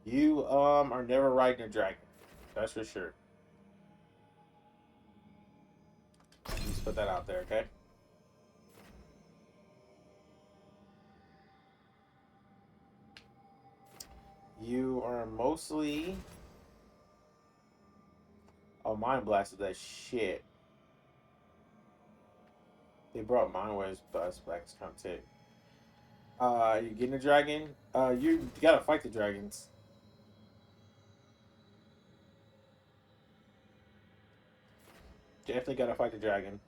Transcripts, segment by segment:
You are never riding a dragon. That's for sure. Just put that out there, okay? You are mostly. Oh, mind blasted that shit. They brought mine ways best black count too. You getting a dragon? You gotta fight the dragons. Definitely gotta fight the dragon.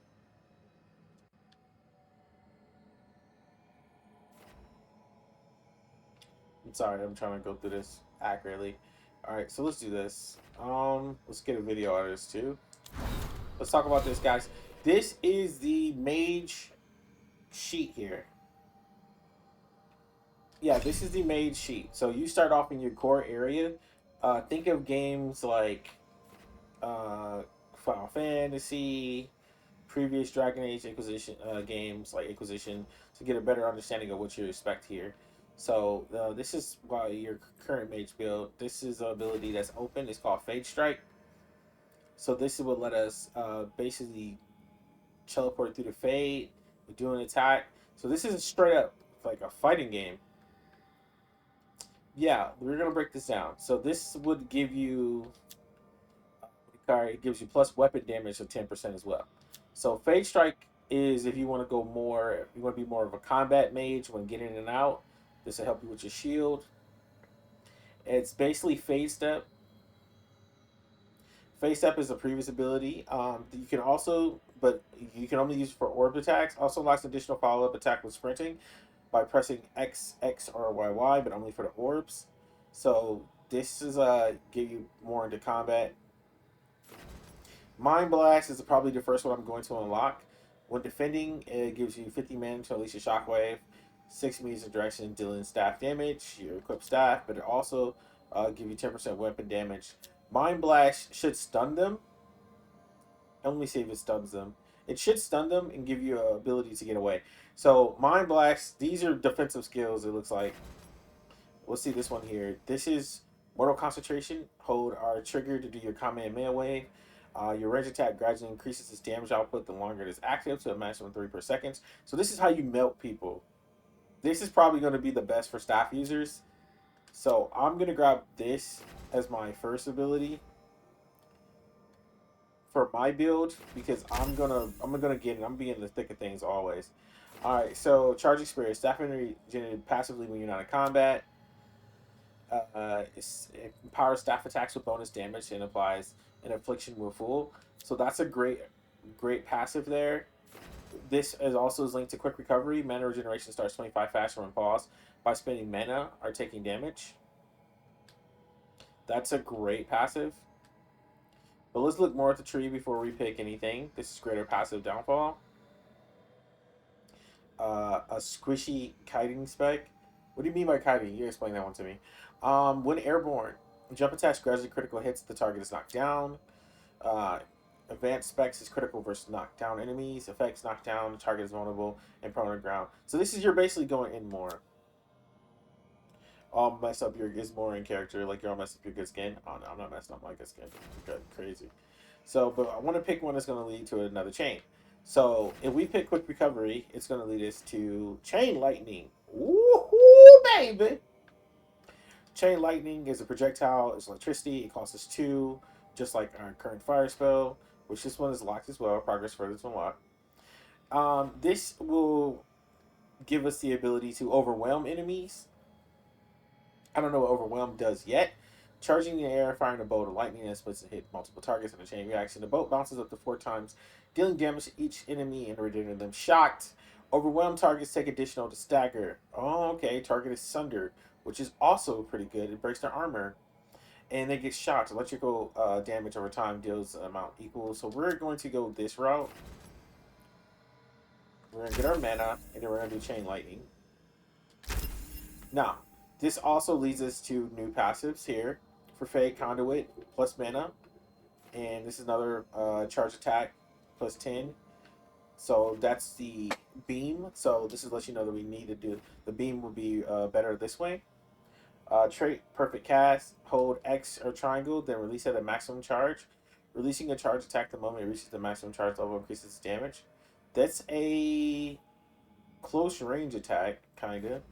I'm sorry, I'm trying to go through this accurately. All right, so let's do this. Let's get a video out of this too. Let's talk about this, guys. This is the mage sheet here. Yeah, this is the mage sheet. So you start off in your core area. Think of games like Final Fantasy, previous Dragon Age Inquisition games like Inquisition to get a better understanding of what you expect here. So this is why your current mage build. This is an ability that's open. It's called Fade Strike. So this is what let us basically teleport through the fade, do an attack. So this is straight up like a fighting game. Yeah, we're gonna break this down. So this would give you, it gives you plus weapon damage of 10% as well. So Fade Strike is if you want to go more, you want to be more of a combat mage when getting in and out. This will help you with your shield. It's basically Fade Step. Fade Step is a previous ability. You can also, but you can only use it for orb attacks. Also locks additional follow up attack with sprinting by pressing X, X, or Y, Y, but only for the orbs. So this is give you more into combat. Mind Blast is probably the first one I'm going to unlock. When defending, it gives you 50 men to unleash a shockwave, 6 meters of direction, dealing staff damage, your equipped staff, but it also give you 10% weapon damage. Mind Blast should stun them. Let me see if it stuns them. It should stun them and give you an ability to get away. So Mind Blast, these are defensive skills. It looks like. We'll see this one here. This is Mortal Concentration. Hold R trigger to do your command melee. Your range attack gradually increases its damage output the longer it is active to a maximum 3 per second. So this is how you melt people. This is probably going to be the best for staff users. So I'm going to grab this as my first ability for my build because I'm gonna get it. I'm being in the thick of things always. All right, so charging spirit, staff energy generated passively when you're not in combat. It empowers staff attacks with bonus damage and applies an affliction with full. So that's a great passive there. This is also linked to quick recovery. Mana regeneration starts 25 faster when paused by spending mana or taking damage. That's a great passive. But let's look more at the tree before we pick anything. This is greater passive downfall. A squishy kiting spec. What do you mean by kiting? You explain that one to me. When airborne, jump attacks gradually critical hits. The target is knocked down. Uh, Advanced specs is critical versus knockdown enemies. Effects knockdown. The target is vulnerable and prone to ground. So this is you're basically going in more. All mess up your Gizmo in character, like you're all mess up your good skin. Oh no, I'm not messing up my good skin. Good, crazy. So, but I want to pick one that's going to lead to another chain. So, if we pick quick recovery, it's going to lead us to chain lightning. Woohoo, baby! Chain lightning is a projectile. It's electricity. It costs us 2, just like our current fire spell, which this one is locked as well. Progress further to unlock. This will give us the ability to overwhelm enemies. I don't know what Overwhelm does yet. Charging in the air, firing a bolt of lightning that splits and hit multiple targets in a chain reaction. The bolt bounces up to 4 times, dealing damage to each enemy and rendering them shocked. Overwhelmed targets take additional to stagger. Oh, okay. Target is sundered, which is also pretty good. It breaks their armor. And they get shocked. Electrical damage over time deals an amount equal. So we're going to go this route. We're going to get our mana, and then we're going to do Chain Lightning. Now, this also leads us to new passives here for Fade Conduit plus mana. And this is another charge attack plus 10. So that's the beam. So this is let you know that we need to do the beam will be better this way. Trait perfect cast. Hold X or triangle, then release at a maximum charge. Releasing a charge attack the moment it reaches the maximum charge level increases damage. That's a close range attack, kinda.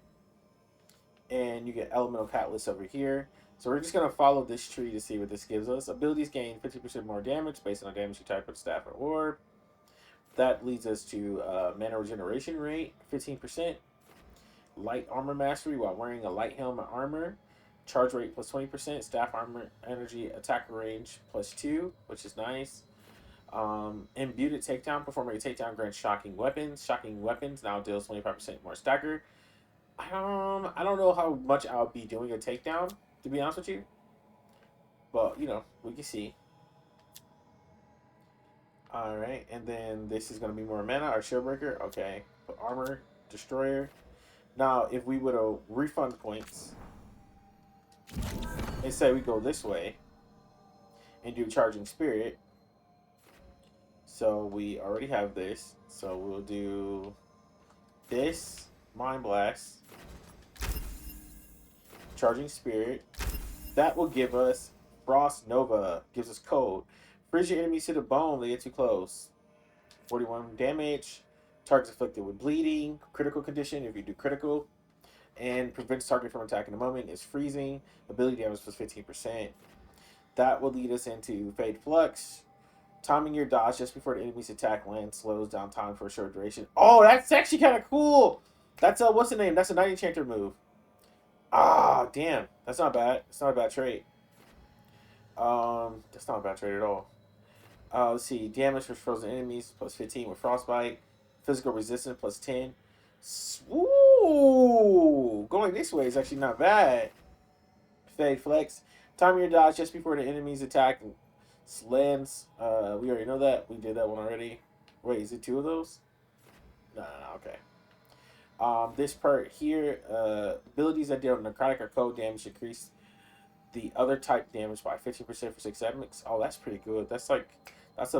And you get elemental catalyst over here. So we're just gonna follow this tree to see what this gives us. Abilities gain 50% more damage based on the damage you type with staff or orb. That leads us to mana regeneration rate, 15%. Light armor mastery while wearing a light helmet armor. Charge rate plus 20%. Staff armor energy attack range plus 2, which is nice. Imbued takedown. Performing a takedown grants shocking weapons. Shocking weapons now deals 25% more stagger. I don't know how much I'll be doing a takedown, to be honest with you. But, you know, we can see. Alright, and then this is going to be more mana. Our Shieldbreaker, okay. Armor, Destroyer. Now, if we would have refund points and say we go this way and do Charging Spirit, so we already have this. So we'll do this, Mind Blast, Charging Spirit. That will give us Frost Nova, gives us cold. Freeze your enemies to the bone, they get too close. 41 damage. Targets afflicted with bleeding. Critical condition if you do critical. And prevents target from attacking the moment is freezing. Ability damage plus 15%. That will lead us into Fade Flux. Timing your dodge just before the enemy's attack lands slows down time for a short duration. Oh, that's actually kind of cool. That's what's the name? That's a Night Enchanter move. Ah, damn. That's not bad. It's not a bad trait. That's not a bad trait at all. Let's see. Damage for frozen enemies plus 15 with Frostbite. Physical resistance plus 10. Ooh, going this way is actually not bad. Fade Flex. Time your dodge just before the enemy's attack lands. We already know that. We did that one already. Wait, is it 2 of those? No, okay. This part here, abilities that deal necrotic or cold damage increase the other type damage by 15% for 6 seconds. Oh, that's pretty good. That's a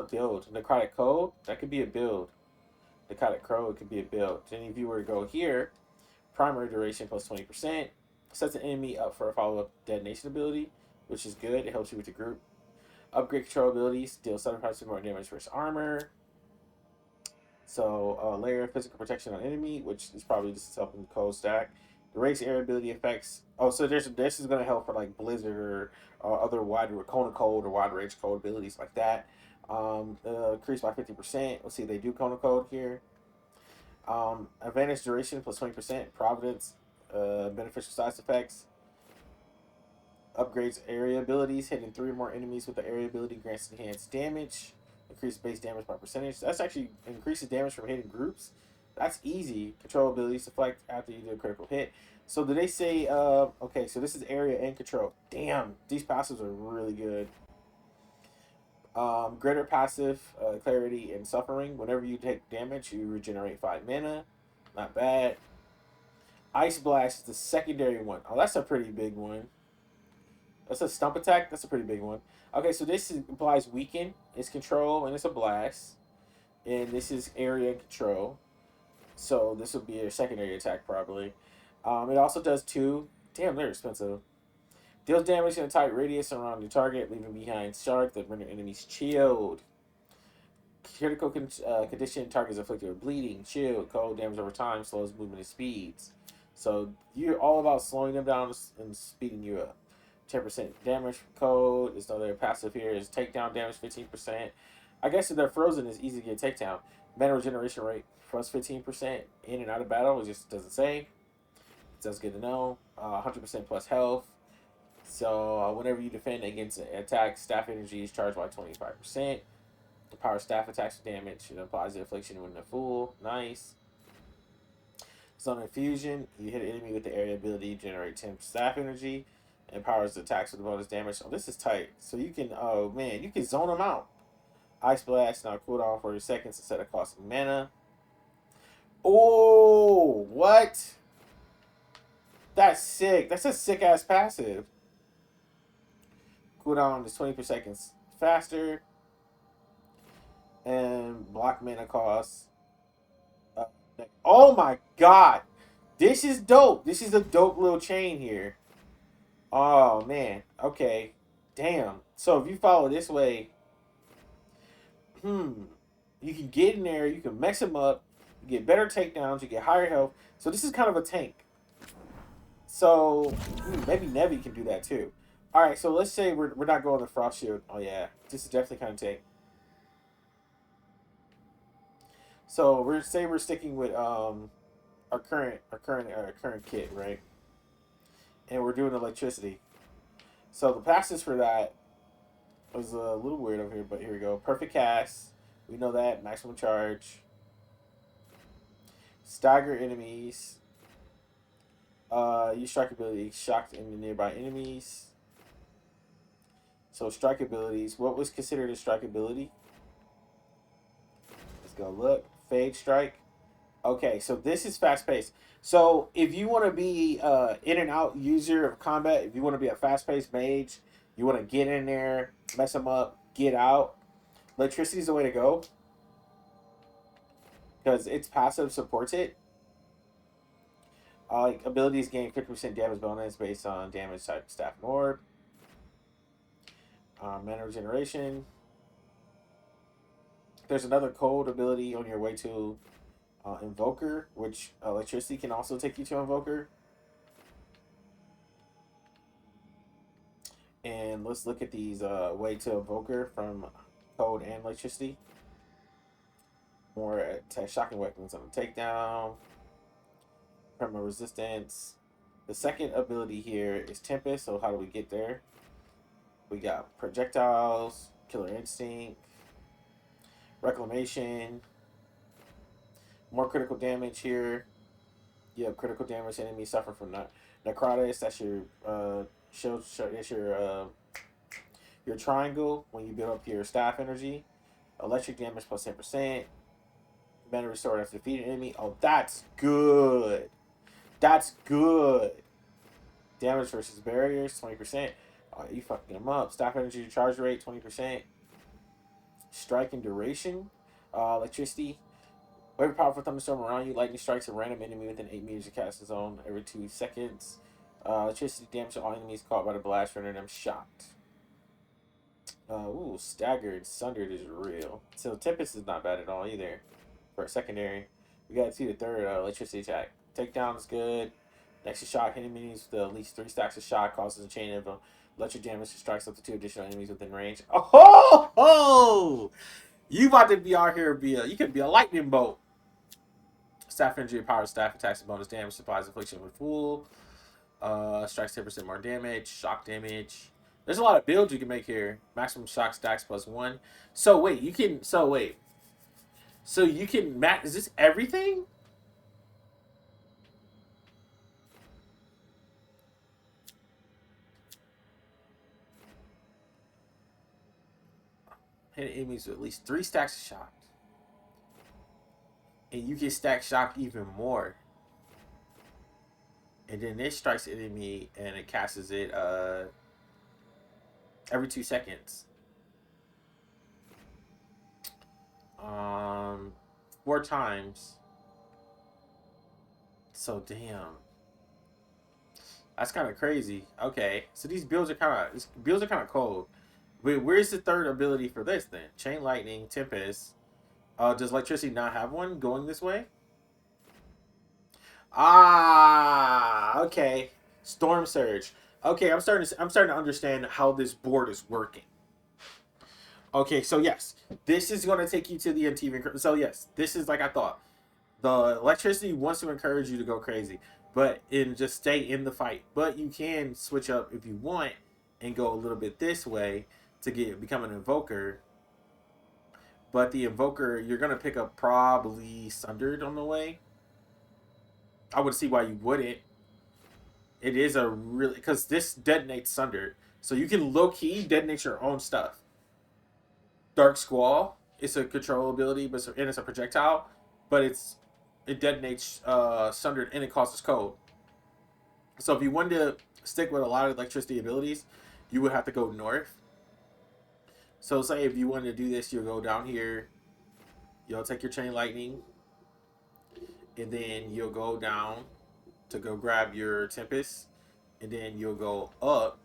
build. Necrotic cold, that could be a build. Necrotic crow, it could be a build. Then if you were to go here, primary duration plus 20%. Sets an enemy up for a follow-up detonation ability, which is good. It helps you with the group. Upgrade control abilities, deal 7% more damage versus armor. So, layer of physical protection on enemy, which is probably just helping the cold stack. The race area ability effects. Oh, so this is going to help for like Blizzard or other wide Kona Cold or wide range cold abilities like that. Increased by 50%. Let's see, they do Kona Cold here. Advantage duration plus 20%. Providence, beneficial side effects. Upgrades area abilities. Hitting 3 or more enemies with the area ability grants enhanced damage. Increase base damage by percentage. That's actually increases damage from hitting groups. That's easy. Control abilities deflect after you do a critical hit. So do they say, okay, so this is area and control. Damn, these passives are really good. Greater passive, clarity and suffering. Whenever you take damage, you regenerate 5 mana. Not bad. Ice Blast is the secondary one. Oh, that's a pretty big one. That's a stump attack. That's a pretty big one. Okay, so this implies weaken. It's control and it's a blast. And this is area and control. So this would be a secondary attack probably. It also does 2. Damn, they're expensive. Deals damage in a tight radius around your target, leaving behind shards that render enemies chilled. Critical condition, targets afflicted with bleeding, chill, cold damage over time, slows movement and speeds. So you're all about slowing them down and speeding you up. 10% damage from cold. There's another passive here. Is takedown damage 15%. I guess if they're frozen, it's easy to get takedown. Mana regeneration rate plus 15% in and out of battle. It just doesn't say. That's good to know. 100% plus health. So whenever you defend against an attack, staff energy is charged by 25%. The power staff attacks damage. It applies the affliction when they're full. Nice. Zone infusion. You hit an enemy with the area ability, generate 10 staff energy. And powers the attacks with bonus damage. Oh, this is tight. So you can, oh man, you can zone them out. Ice Blast now cooldown for 30 seconds instead of costing mana. Oh, what? That's sick. That's a sick ass passive. Cooldown is 20 per seconds faster. And block mana costs. Oh my god. This is dope. This is a dope little chain here. Oh man. Okay. Damn. So if you follow this way, you can get in there, you can mess him up, you get better takedowns, you get higher health. So this is kind of a tank. So maybe Nevi can do that too. All right, so let's say we're not going the frost shield. Oh yeah, this is definitely kind of tank. So we're sticking with our current kit, right? And we're doing electricity. So the passes for that was a little weird over here, but here we go. Perfect cast. We know that maximum charge. Stagger enemies. Use strike ability. Shocked in nearby enemies. So strike abilities. What was considered a strike ability? Let's go look. Fade strike. Okay, so this is fast paced. So if you want to be in and out user of combat, if you want to be a fast paced mage, you want to get in there, mess them up, get out. Electricity is the way to go because its passive supports it. Like abilities gain 50% damage bonus based on damage type staff more. Mana regeneration. There's another cold ability on your way to Invoker, which electricity can also take you to Invoker. And let's look at these way to Invoker from Code and Electricity. More attack shocking weapons on the takedown. Perma resistance. The second ability here is Tempest, so how do we get there? We got projectiles, killer instinct, reclamation, more critical damage here. You have critical damage. Enemies suffer from necrotic. That's your shield. That's your triangle when you build up your staff energy. Electric damage plus 10%. Mana restored after defeating enemy. Oh, that's good. That's good. Damage versus barriers 20%. Oh, you fucking them up. Staff energy charge rate 20%. Strike and duration. Electricity. Whenever powerful thunderstorm around you, lightning strikes a random enemy within 8 meters of casting zone every 2 seconds. Electricity damage to all enemies caught by the blast, rendering them shocked. Staggered, sundered is real. So Tempest is not bad at all either. For a secondary, we got to see the third electricity attack. Takedown is good. Next to shock enemies with at least 3 stacks of shock causes a chain of electric damage that strikes up to 2 additional enemies within range. Oh! You about to be out here you could be a lightning bolt. Staff energy power staff attacks and bonus damage supplies affliction when full. Strikes 10% more damage. Shock damage. There's a lot of builds you can make here. Maximum shock stacks +1. So wait, you can. So wait. So you can max. Is this everything? Hit enemies with at least 3 stacks of shock, and you can stack shock even more. And then this strikes enemy and it casts it every 2 seconds. 4 times. So damn. That's kind of crazy. Okay, so these builds are kind of cold. Wait, where's the third ability for this then? Chain lightning, tempest. Does electricity not have one going this way? Ah, okay. Storm surge. Okay, I'm starting to understand how this board is working. Okay, so yes, this is going to take you to the MTV. So yes, this is like I thought. The electricity wants to encourage you to go crazy, but and just stay in the fight. But you can switch up if you want and go a little bit this way to become an invoker. But the invoker, you're gonna pick up probably sundered on the way. I would see why you wouldn't. It is a really because this detonates sundered, so you can low key detonate your own stuff. Dark Squall, it's a control ability, and it's a projectile, but it detonates sundered and it causes cold. So if you wanted to stick with a lot of electricity abilities, you would have to go north. So say if you wanted to do this, you'll go down here, you'll take your chain lightning, and then you'll go down to go grab your tempest, and then you'll go up.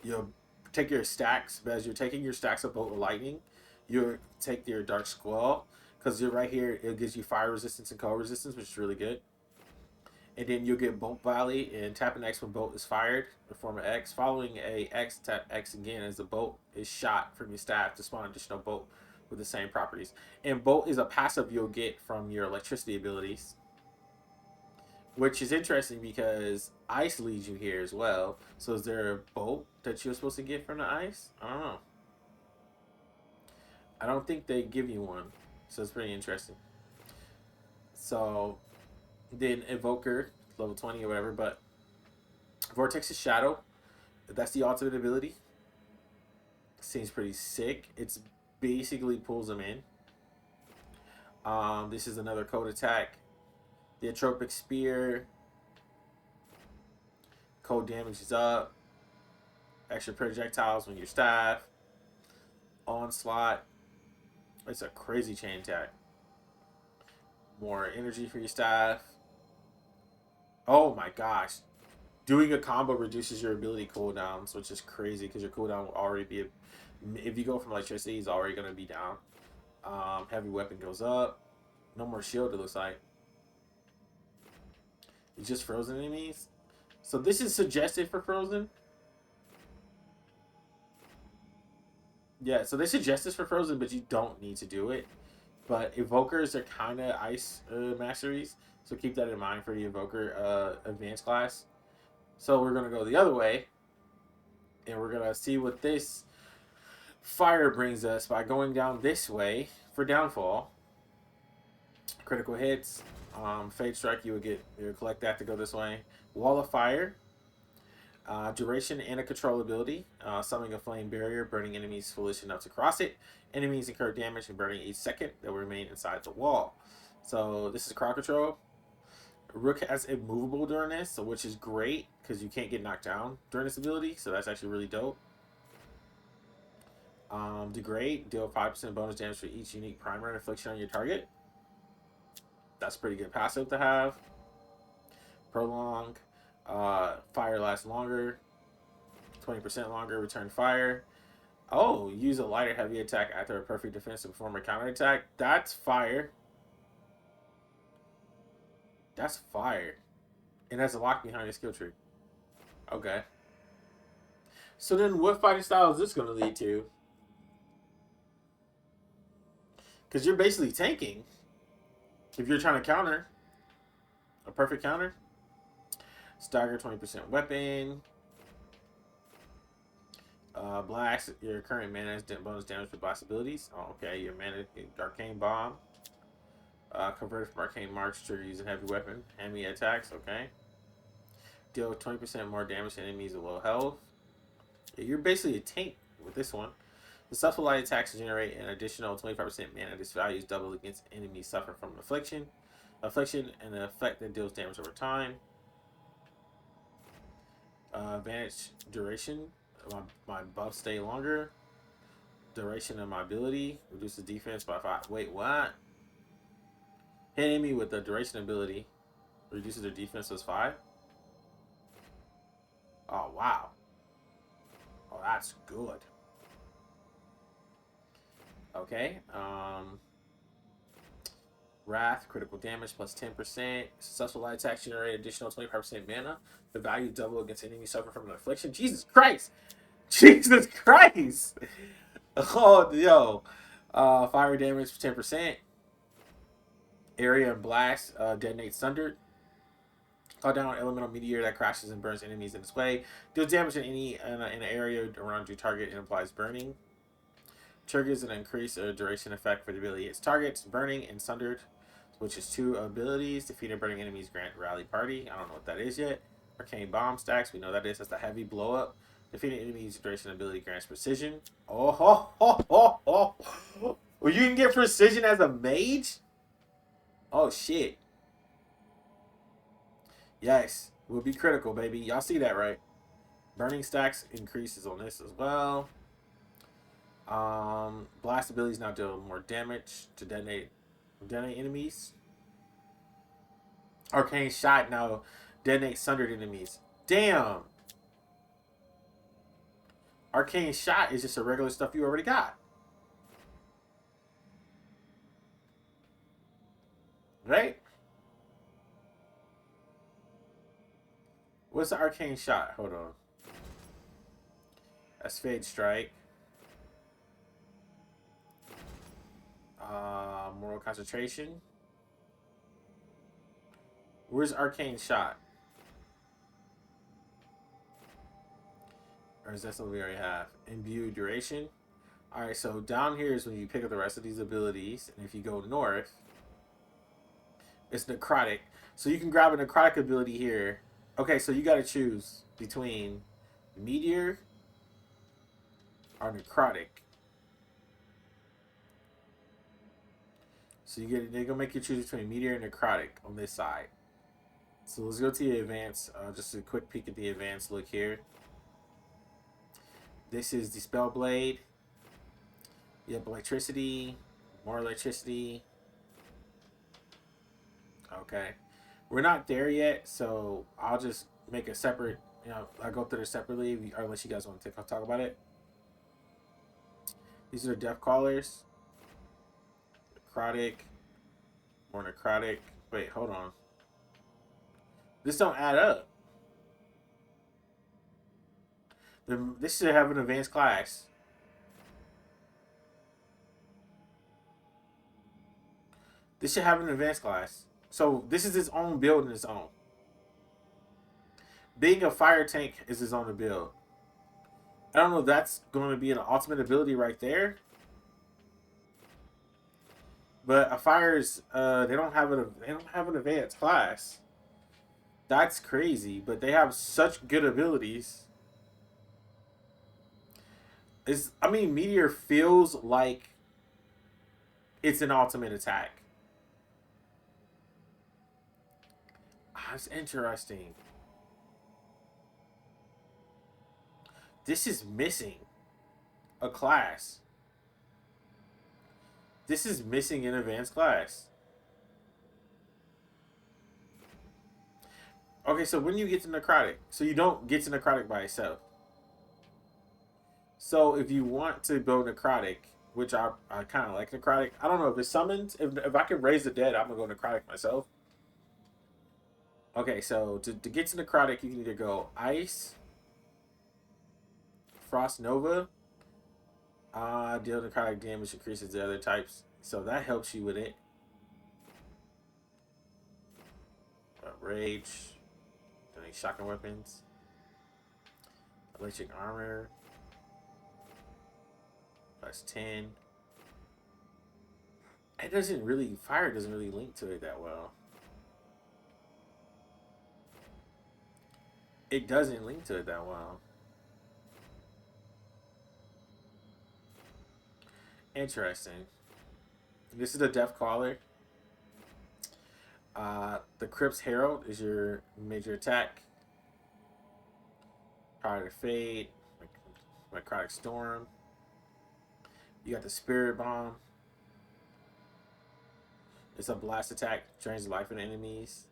You'll take your stacks, but as you're taking your stacks of Bolt of Lightning, you'll take your Dark Squall, because you're right here, it gives you fire resistance and cold resistance, which is really good. And then you'll get Bolt Volley and tap an X when Bolt is fired, perform an X. Following a X, tap X again as the Bolt is shot from your staff to spawn additional Bolt with the same properties. And Bolt is a passive you'll get from your electricity abilities, which is interesting because ice leads you here as well. So is there a bolt that you're supposed to get from the ice? I don't know. I don't think they give you one. So it's pretty interesting. So then Evoker, level 20 or whatever, but Vortex's Shadow, that's the ultimate ability. Seems pretty sick. It's basically pulls them in. This is another code attack. The Atropic Spear. Cold damage is up. Extra projectiles when your staff. Onslaught. It's a crazy chain attack. More energy for your staff. Oh my gosh. Doing a combo reduces your ability cooldowns, which is crazy because your cooldown will already be... if you go from electricity, it's already going to be down. Heavy weapon goes up. No more shield, it looks like. It's just frozen enemies. So this is suggested for frozen. Yeah, so they suggest this for frozen, but you don't need to do it. But evokers are kind of ice masteries, so keep that in mind for the evoker advanced class. So we're gonna go the other way, and we're gonna see what this fire brings us by going down this way for downfall. Critical hits. Fade Strike, you would collect that to go this way. Wall of Fire. Duration and a control ability. Summoning a flame barrier, burning enemies foolish enough to cross it. Enemies incur damage and burning each second that will remain inside the wall. So this is crowd control. Rook has immovable during this, so which is great because you can't get knocked down during this ability. So that's actually really dope. Degrade, deal 5% bonus damage for each unique primer and affliction on your target. That's pretty good passive to have. Prolong. Fire lasts longer. 20% longer. Return fire. Oh, use a lighter heavy attack after a perfect defense to perform a counterattack. That's fire. That's fire. And that's a lock behind your skill tree. Okay. So then what fighting style is this going to lead to? Because you're basically tanking. If you're trying to counter. A perfect counter. Stagger 20% weapon. Blast. Your current mana has bonus damage for blast abilities. Oh, okay. Your mana Arcane Bomb. Converted from Arcane March to using heavy weapon. Enemy attacks. Okay. Deal 20% more damage to enemies with low health. Yeah, you're basically a tank with this one. The successful light attacks generate an additional 25% mana. This value is doubled against enemies suffering from affliction. Affliction and an effect that deals damage over time. Advantage duration. My buffs stay longer. Duration of my ability reduces defense by 5. Wait, what? Hit enemy with the duration ability reduces their defense as 5. Oh wow. Oh, that's good. Okay. Wrath, critical damage plus 10%. Successful light attacks generate additional 25% mana. The value double against enemies suffering from an affliction. Jesus Christ! Jesus Christ! Oh, yo. Fire damage for 10%. Area and blast detonates sundered. Call down an elemental meteor that crashes and burns enemies in its way. Deals damage in an area around your target and implies burning. Triggers an increased duration effect for the ability its targets. Burning and sundered, which is 2 abilities. Defeated burning enemies grant rally party. I don't know what that is yet. Arcane Bomb stacks. We know that is. That's the heavy blow up. Defeating enemies duration ability grants precision. Oh, ho, ho, ho, ho. Well, you can get precision as a mage? Oh, shit. Yes. Will be critical, baby. Y'all see that, right? Burning stacks increases on this as well. Blast abilities now deal more damage to detonate enemies. Arcane Shot now detonate sundered enemies. Damn. Arcane shot is just a regular stuff you already got. Right? What's the arcane shot? Hold on. That's Fade Strike. Moral Concentration. Where's Arcane Shot? Or is that something we already have? Imbue Duration. Alright, so down here is when you pick up the rest of these abilities. And if you go north, it's Necrotic. So you can grab a Necrotic ability here. Okay, so you got to choose between Meteor or Necrotic. So they're gonna make you choose between Meteor and Necrotic on this side. So let's go to the advanced. Just a quick peek at the advanced look here. This is the Spell Blade. You have electricity, more electricity. Okay, we're not there yet, so I'll just make a separate. I'll go through this separately, unless you guys want to talk about it. These are the Death Callers. Necrotic. More Necrotic. Wait, hold on. This don't add up. This should have an advanced class. This should have an advanced class. So this is its own build in its own. Being a fire tank is its own build. I don't know if that's going to be an ultimate ability right there. But a fire's they don't have an advanced class. That's crazy, but they have such good abilities. Meteor feels like it's an ultimate attack. That's interesting. This is missing a class. This is missing an advanced class. Okay, so when you get to Necrotic, so you don't get to Necrotic by itself. So if you want to build Necrotic, which I kind of like Necrotic. I don't know if it's summoned. If I can raise the dead, I'm going to go Necrotic myself. Okay, so to get to Necrotic, you can either go Ice, Frost Nova. Deal necrotic damage increases the other types, so that helps you with it. Rage, doing shotgun weapons, electric armor, +10. It doesn't really, fire doesn't really link to it that well. It doesn't link to it that well. Interesting. This is the Death Caller. The Crypt's Herald is your major attack. Power to Fade. Necrotic Storm. You got the Spirit Bomb. It's a blast attack. Drains the life of the enemies.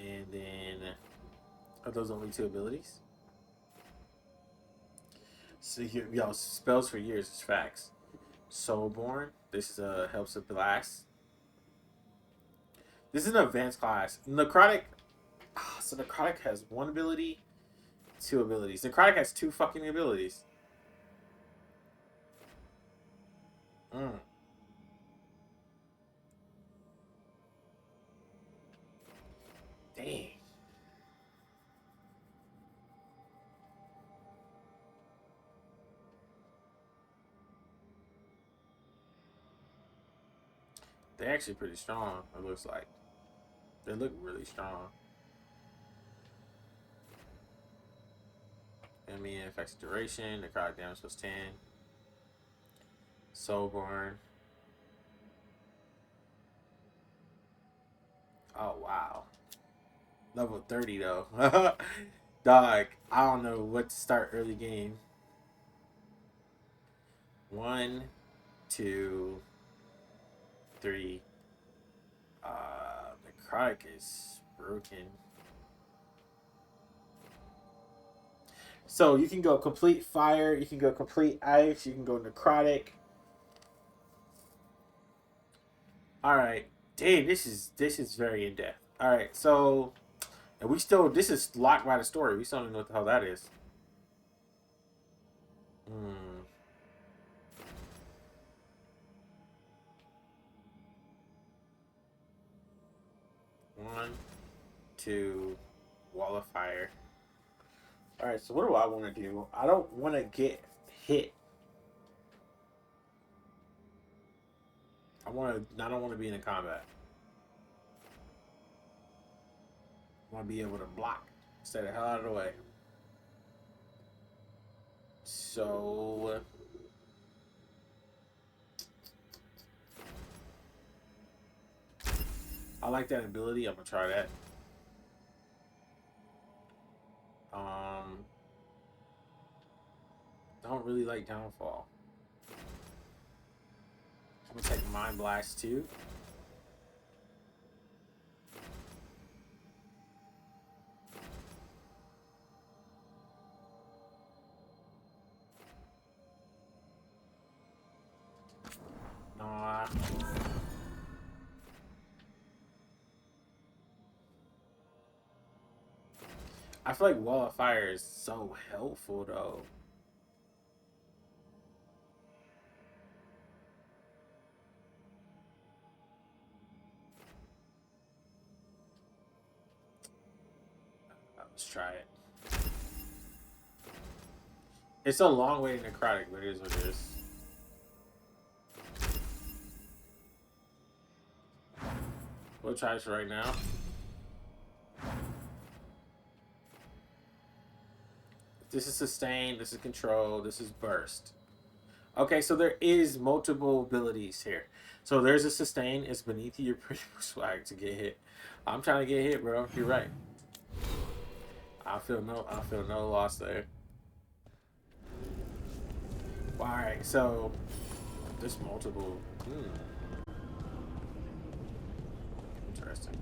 And then, are those only 2 abilities? So y'all spells for years is facts. Soulborn. This is helps with blast. This is an advanced class. Necrotic. So Necrotic has 1 ability, 2 abilities. Necrotic has 2 fucking abilities. Dang. They're actually pretty strong, it looks like. They look really strong. Enemy affects duration. Necrotic damage plus 10. Soulborn. Oh, wow. Level 30, though. Dog, I don't know what to start early game. 1, 2, 3, necrotic is broken. So you can go complete fire, you can go complete ice, you can go necrotic. All right, damn, this is very in depth. All right, so and we still this is locked by the story. We still don't even know what the hell that is. Hmm. One, two, wall of fire. All right, so what do I want to do? I don't want to get hit. I don't want to be in a combat. I want to be able to block. Stay the hell out of the way. So I like that ability. I'm gonna try that. Don't really like downfall. I'm gonna take mind blast too. Nah. I feel like wall of fire is so helpful though. Let's try it. It's a long way to necrotic, but it is what it is. We'll try this right now. This is sustain, this is control, this is burst. Okay, so there is multiple abilities here. So there's a sustain, it's beneath your pretty swag to get hit. I'm trying to get hit, bro. You're right. I feel no loss there. Alright, so there's multiple. Interesting.